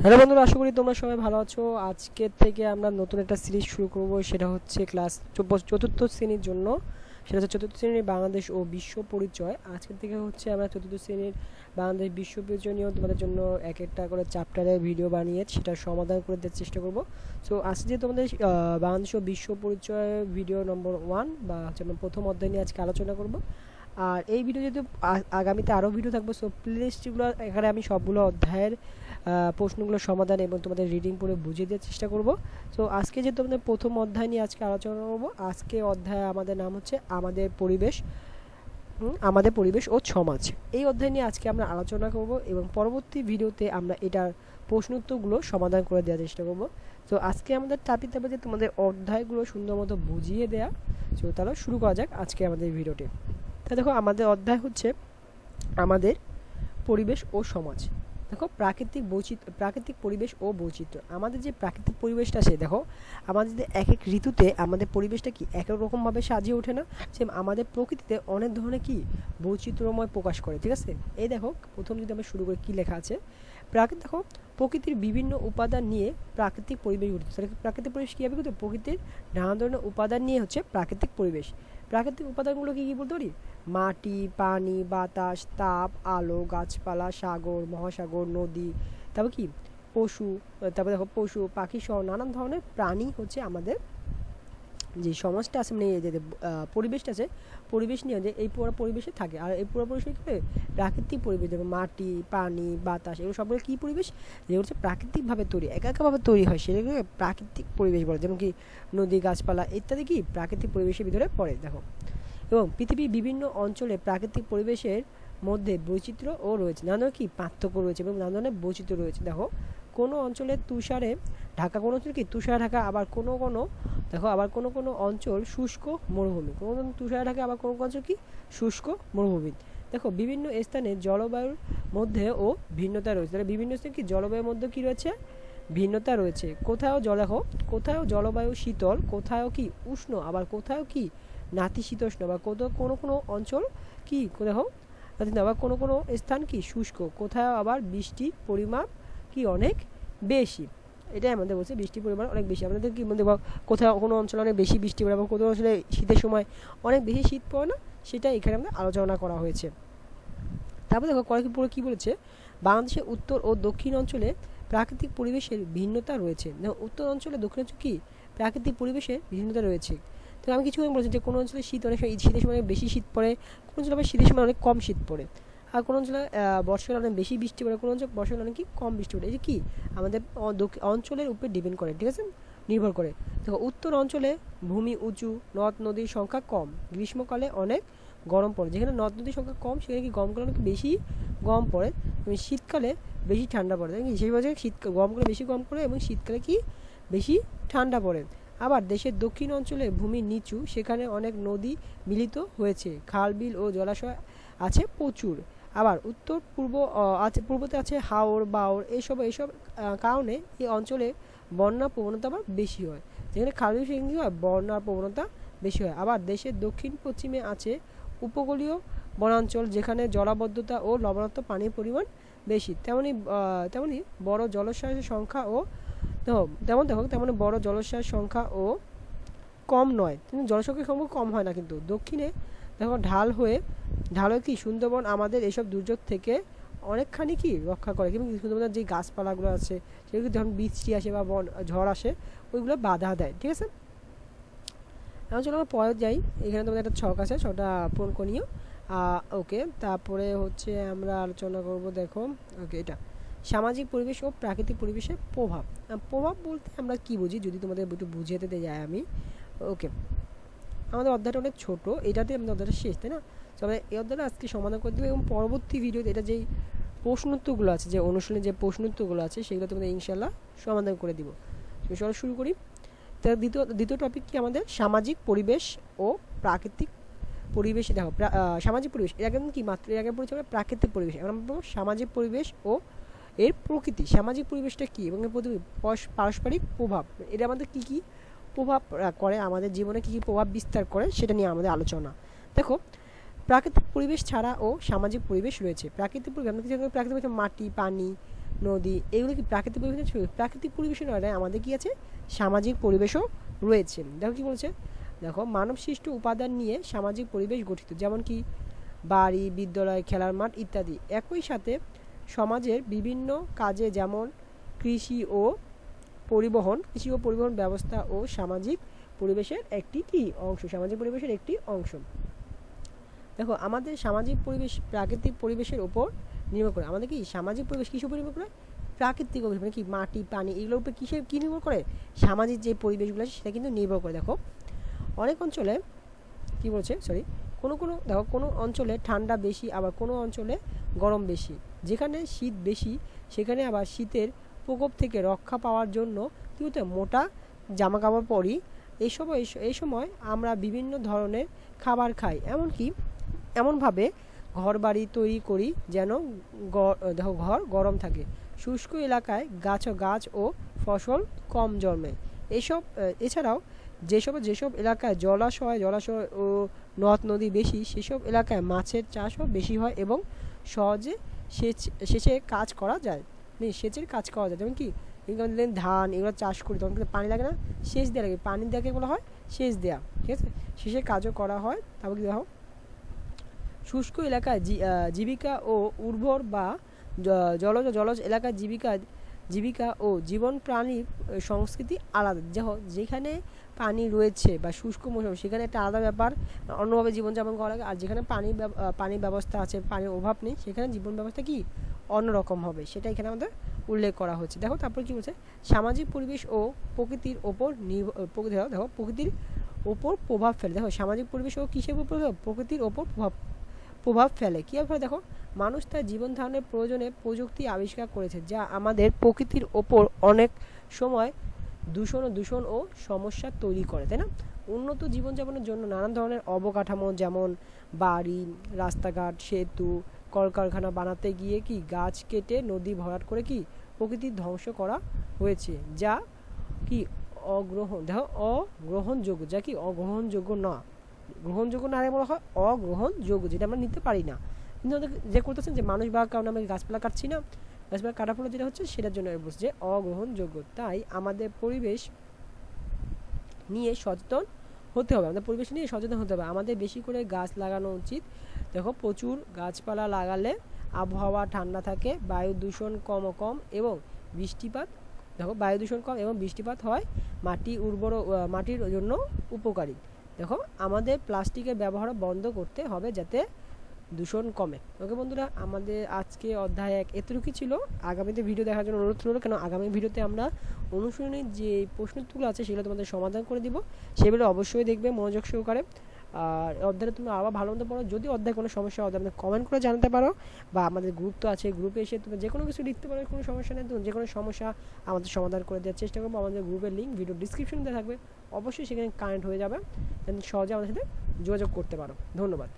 Hello বন্ধুরা, আশা করি তোমরা সবাই ভালো আছো। আজকের থেকে আমরা নতুন একটা সিরিজ শুরু করব, সেটা হচ্ছে ক্লাস চতুর্থ শ্রেণীর জন্য। সেটা হচ্ছে চতুর্থ শ্রেণীর বাংলাদেশ ও বিশ্ব পরিচয়। আজকের থেকে হচ্ছে আমরা চতুর্থ শ্রেণীর বাংলাদেশ বিশ্ব পরিচয় নিয়েও তোমাদের জন্য এক একটা করে চ্যাপ্টারের ভিডিও বানিয়ে সেটা সমাধান করে দেওয়ার চেষ্টা করব। সো আজকে যে তোমাদের বাংলাদেশ ও বিশ্ব পরিচয় ভিডিও নম্বর 1 বা হচ্ছে আমরা প্রথম অধ্যায় নিয়ে আজকে আলোচনা করব। আর এই ভিডিও যদি আগামীতে আরও ভিডিও থাকবে, সো প্লেলিস্টগুলো এখানে আমি সবগুলো অধ্যায়ের প্রশ্নগুলোর সমাধান এবং তোমাদের রিডিং পড়ে বুঝিয়ে দেওয়ার চেষ্টা করব। সো আজকে যে তোমাদের প্রথম অধ্যায় নিয়ে আজকে আলোচনা করব, আজকে অধ্যায় আমাদের নাম হচ্ছে আমাদের পরিবেশ ও সমাজ। এই অধ্যায় নিয়ে আজকে আমরা আলোচনা করব এবং পরবর্তী ভিডিওতে আমরা এটার প্রশ্নোত্তরগুলো সমাধান করে দেওয়ার চেষ্টা করব। তো আজকে আমাদের টাপিতে হবে যে তোমাদের অধ্যায়গুলো সুন্দর মতো বুঝিয়ে দেওয়া। সো তাহলে শুরু করা যাক আজকে আমাদের ভিডিওটি। তা দেখো, আমাদের অধ্যায় হচ্ছে আমাদের পরিবেশ ও সমাজ। দেখো, প্রাকৃতিক পরিবেশ ও বৈচিত্র্য। আমাদের যে প্রাকৃতিক পরিবেশটা আছে, দেখো আমাদের যে এক এক ঋতুতে আমাদের পরিবেশটা কি এক এক রকমভাবে সাজিয়ে ওঠে না, সেম আমাদের প্রকৃতিতে অনেক ধরনের কি বৈচিত্র্যময় প্রকাশ করে। ঠিক আছে, এই দেখো প্রথম যদি আমরা শুরু করি, কি লেখা আছে, দেখো প্রকৃতির বিভিন্ন উপাদান নিয়ে প্রাকৃতিক পরিবেশ গঠিত। প্রাকৃতিক পরিবেশ কীভাবে গঠিত? প্রকৃতির নানা ধরনের উপাদান নিয়ে হচ্ছে প্রাকৃতিক পরিবেশ। প্রাকৃতিক উপাদানগুলো কী কী বলতে পারি? মাটি, পানি, বাতাস, তাপ, আলো, গাছপালা, সাগর, মহাসাগর, নদী, তারপর কি তারপর দেখো পশু পাখি সহ নানান ধরনের প্রাণী হচ্ছে আমাদের যে সমাজটা আছে, মানে যে পরিবেশটা আছে, পরিবেশ নিয়ে যে এই পুরো পরিবেশে থাকে। আর এই পুরো পরিবেশে কী প্রাকৃতিক পরিবেশ, যেমন মাটি, পানি, বাতাস, এগুলো সবগুলো কী পরিবেশ? যেগুলো হচ্ছে প্রাকৃতিকভাবে তৈরি, একাভাবে তৈরি হয়, সেগুলোকে প্রাকৃতিক পরিবেশ বলে। যেমন কি নদী, গাছপালা ইত্যাদি কি প্রাকৃতিক পরিবেশের ভিতরে পড়ে। দেখো, এবং পৃথিবীর বিভিন্ন অঞ্চলে প্রাকৃতিক পরিবেশের মধ্যে বৈচিত্র্যও রয়েছে, নানা ধরনের কি পার্থক্য রয়েছে এবং নানা ধরনের বৈচিত্র্য রয়েছে। দেখো, কোনো অঞ্চলে তুষারে ঢাকা, কোনো অঞ্চল কি তুষারে ঢাকা, আবার কোনো কোনো অঞ্চল শুষ্ক মরুভূমি, কোনো তুষারে ঢাকা, আবার কোনো অঞ্চল কি শুষ্ক মরুভূমি। দেখো, বিভিন্ন স্থানে জলবায়ুর মধ্যেও ভিন্নতা রয়েছে। তাহলে বিভিন্ন স্থানে কি জলবায়ুর মধ্যে কি রয়েছে? ভিন্নতা রয়েছে। কোথাও জলবায়ু শীতল, কোথাও কি উষ্ণ, আবার কোথাও কি নাতিশীতোষ্ণ, বা কোনো কোনো অঞ্চল কি দেখো আবার কোনো কোনো স্থান কি শুষ্ক, কোথাও আবার বৃষ্টির পরিমাণ কি অনেক বেশি। এটাই আমাদের বলছে বৃষ্টির পরিমাণ অনেক বেশি। আমাদের কি বলতে কোথাও কোনো অঞ্চলে অনেক বেশি বৃষ্টি পড়ে, এবং কোথাও অঞ্চলে শীতের সময় অনেক বেশি শীত পড়ে না, সেটা এখানে আমাদের আলোচনা করা হয়েছে। তারপর দেখো পুরো কী বলেছে, বাংলাদেশের উত্তর ও দক্ষিণ অঞ্চলে প্রাকৃতিক পরিবেশের ভিন্নতা রয়েছে। উত্তর অঞ্চলে দক্ষিণ অঞ্চলে কি প্রাকৃতিক পরিবেশের ভিন্নতা রয়েছে। তো আমি কিছু বলেছি যে কোনো অঞ্চলে শীত অনেক শীতের সময় বেশি শীত পড়ে, কোনো অঞ্চলে আবার শীতের সময় অনেক কম শীত পড়ে, আর কোনো অঞ্চলে বর্ষাকালে অনেক বেশি বৃষ্টি পড়ে, কোনো অঞ্চলে বর্ষাকালে অনেক কি কম বৃষ্টি পড়ে। এই যে কি আমাদের অঞ্চলের উপর ডিপেন্ড করে, ঠিক আছে, নির্ভর করে। দেখো, উত্তর অঞ্চলে ভূমি উঁচু, নদ নদীর সংখ্যা কম, গ্রীষ্মকালে অনেক গরম পড়ে। যেখানে নদ নদীর সংখ্যা কম, সেখানে কি গরমকালে অনেক বেশি গরম পড়ে, এবং শীতকালে বেশি ঠান্ডা পড়ে। সেই বছর গরমকালে বেশি গরম পড়ে এবং শীতকালে কি বেশি ঠান্ডা পড়ে। আবার দেশের দক্ষিণ অঞ্চলে ভূমি নিচু, সেখানে অনেক নদী মিলিত হয়েছে, খাল বিল ও জলাশয় আছে প্রচুর। আবার উত্তর পূর্বতে আছে হাওড় বাওড়, এইসব কারণে এই অঞ্চলে বন্যার প্রবণতা আবার বেশি হয়। যেখানে খাল বিল, সেখানে কী হয় বন্যার প্রবণতা বেশি হয়। আবার দেশের দক্ষিণ পশ্চিমে আছে উপকূলীয় বনাঞ্চল, যেখানে জলাবদ্ধতা ও লবণাক্ত পানির পরিমাণ বেশি। তেমনি বড় জলাশয়ের সংখ্যা ও তেমন বড় জলাশয়ের সংখ্যা ও কম নয়, কিন্তু জনসংখ্যার সংখ্যা কম হয় না। কিন্তু দক্ষিণে দেখো ঢাল হয়ে কি সুন্দরবন আমাদের এসব দুর্যোগ থেকে অনেকখানি কি রক্ষা করে, কিন্তু সুন্দরবনের যে গাছপালাগুলো আছে সেগুলো যখন বৃষ্টি আসে বা ঝড় আসে, ওইগুলো বাধা দেয়। ঠিক আছে, এখন চলো আমরা পরে যাই। এখানে তোমাদের একটা ছক আছে, ছকটা পূরণ করিও। ওকে, তারপরে হচ্ছে আমরা আলোচনা করব। দেখো, ওকে, এটা সামাজিক পরিবেশ ও প্রাকৃতিক পরিবেশের প্রভাব বলতে আমরা কি বুঝি, যদি তোমাদের একটু বুঝিয়ে দিতে যাই আমি। ওকে, আমাদের অধ্যায়টা অনেক ছোট, এটাতে আমাদের অধ্যায়টা শেষ, তাই না? তবে এই অধ্যায়টা আজকে সমাধান করে দেবো, এবং পরবর্তী ভিডিওতে এটা যেই প্রশ্নোত্তরগুলো আছে, যে অনুশীলনের যে প্রশ্নোত্তরগুলো আছে, সেগুলো তোমাদের ইনশাল্লাহ সমাধান করে দিব। চলো শুরু করি। তার দ্বিতীয় টপিক কি আমাদের সামাজিক পরিবেশ ও প্রাকৃতিক পরিবেশ। দেখো, সামাজিক পরিবেশ এর আগে কি মাত্র এর আগে পড়েছি আমরা প্রাকৃতিক পরিবেশ, এখন আমরা সামাজিক পরিবেশ ও এর প্রকৃতি। সামাজিক পরিবেশটা কি এবং এর পারস্পরিক প্রভাব, এটা আমাদের কি কি প্রভাব করে, আমাদের জীবনে কি কি প্রভাব বিস্তার করে, সেটা নিয়ে আমাদের আলোচনা। দেখো, প্রাকৃতিক পরিবেশ ছাড়া ও সামাজিক পরিবেশ রয়েছে। প্রাকৃতিক পরিবেশ মাটি, পানি, নদী, এগুলো কি প্রাকৃতিক পরিবেশ? প্রাকৃতিক পরিবেশ নয়, আমাদের কি আছে, সামাজিক পরিবেশও রয়েছে। দেখো কি বলছে, দেখো মানব সৃষ্ট উপাদান নিয়ে সামাজিক পরিবেশ গঠিত, যেমন কি বাড়ি, বিদ্যালয়, খেলার মাঠ ইত্যাদি। একই সাথে সমাজের বিভিন্ন কাজে যেমন কৃষি ও পরিবহন ব্যবস্থা ও সামাজিক পরিবেশের একটি কি অংশ, সামাজিক পরিবেশের একটি অংশ। দেখো আমাদের সামাজিক পরিবেশ প্রাকৃতিক পরিবেশের উপর নির্ভর করে। আমাদের কি সামাজিক পরিবেশ কিসের উপর নির্ভর করে? প্রাকৃতিক পরিবেশ, মানে কি মাটি, পানি, এগুলোর উপর কি নির্ভর করে? সামাজিক যে পরিবেশগুলো আছে সেটা কিন্তু নির্ভর করে। দেখো অনেক অঞ্চলে কি বলছে, দেখো কোনো অঞ্চলে ঠান্ডা বেশি, আবার কোনো অঞ্চলে গরম বেশি। যেখানে শীত বেশি সেখানে আবার শীতের প্রকোপ থেকে রক্ষা পাওয়ার জন্য কী হতে মোটা জামা কাপড় পরি। এই সময় আমরা বিভিন্ন ধরনের খাবার খাই, এমনভাবে ঘর বাড়ি তৈরি করি যেন দেখো ঘর গরম থাকে। শুষ্ক এলাকায় গাছ ও ফসল কম জন্মে। এছাড়াও যেসব এলাকায় জলাশয় ও নদ নদী বেশি, সেসব এলাকায় মাছের চাষও বেশি হয় এবং সহজে সেচের কাজ করা যায়। যেমন কি ধান এগুলো চাষ করি, তখন কিন্তু পানি লাগে না, সেচ দেওয়া লাগে। পানি দেওয়াকে বলা হয় সেচ দেওয়া, ঠিক আছে, সেচের কাজও করা হয়। তারপর কি দেখো শুষ্ক এলাকায় জীবিকা ও উর্বর বা জলজ এলাকায় জীবিকা ও জীবন প্রাণীর সংস্কৃতি আলাদা। যেখানে পানি রয়েছে বা শুষ্ক মৌসুম সেখানে একটা আলাদা ব্যাপার, অন্যভাবে জীবনযাপন করা লাগে। আর যেখানে পানির ব্যবস্থা আছে, পানির অভাব নেই, সেখানে জীবন ব্যবস্থা কি অন্যরকম হবে, সেটা এখানে আমাদের উল্লেখ করা হচ্ছে। দেখো তারপর কি বলছে, সামাজিক পরিবেশ ও প্রকৃতির ওপর প্রকৃতির ওপর প্রভাব ফেলে। দেখো সামাজিক পরিবেশ ও কিসের উপর প্রকৃতির ওপর প্রভাব ফেলে। কীভাবে? দেখো মানুষ তার জীবন ধারণের প্রয়োজনে প্রযুক্তি আবিষ্কার করেছে, যা আমাদের প্রকৃতির ওপর অনেক সময় দূষণ ও সমস্যা তৈরি করে, তাই না? উন্নত জীবনযাপনের জন্য নানান ধরনের অবকাঠামো যেমন বাড়ি, রাস্তাঘাট, সেতু, কলকারখানা বানাতে গিয়ে কি গাছ কেটে নদী ভরাট করে কি প্রকৃতির ধ্বংস করা হয়েছে, যা কি অগ্রহণযোগ্য, যা কি অগ্রহণযোগ্য না। গ্রহণযোগ্য না বলা হয় অগ্রহণযোগ্য, যেটা আমরা নিতে পারি না। কিন্তু যে করতেছেন যে মানুষ বা কারণে আমরা গাছপালা কাটছি না, গাছপালা কাটার ফলে যেটা হচ্ছে সেটার জন্য বলছে যে অগ্রহণযোগ্য। তাই আমাদের পরিবেশ নিয়ে সচেতন হতে হবে, আমাদের বেশি করে গাছ লাগানো উচিত। দেখো প্রচুর গাছপালা লাগালে আবহাওয়া ঠান্ডা থাকে, বায়ু দূষণ কম এবং বৃষ্টিপাত হয়, মাটির জন্য উপকারী। দেখো আমাদের প্লাস্টিকের ব্যবহার বন্ধ করতে হবে যাতে দূষণ কমে। ওকে বন্ধুরা, আমাদের আজকে অধ্যায় 1 এতটুকুই ছিল। আগামীতে ভিডিও দেখার জন্য অনুরোধ রইল, কেন আগামী ভিডিওতে আমরা অনুশীলনের যে প্রশ্নগুলো আছে সেগুলো তোমাদের সমাধান করে দিব, সেগুলো অবশ্যই দেখবে মনোযোগ সহকারে। আর অধ্যায়ে তুমি আবার ভালো মতো পড়ো। যদি অধ্যায় কোনো সমস্যা হয় আমাদের কমেন্ট করে জানাতে পারো, বা আমাদের গ্রুপ তো আছে, গ্রুপে এসে তুমি যে কোনো কিছু লিখতে পারো, কোনো সমস্যা নেই। তুমি যে কোনো সমস্যা আমাদের সমাধান করে দেওয়ার চেষ্টা করবো। আমাদের গ্রুপের লিঙ্ক ভিডিও ডিসক্রিপশনে দেওয়া থাকবে, অবশ্যই সেখানে কানেক্ট হয়ে যাবে, সহজে আমাদের সাথে যোগাযোগ করতে পারো। ধন্যবাদ।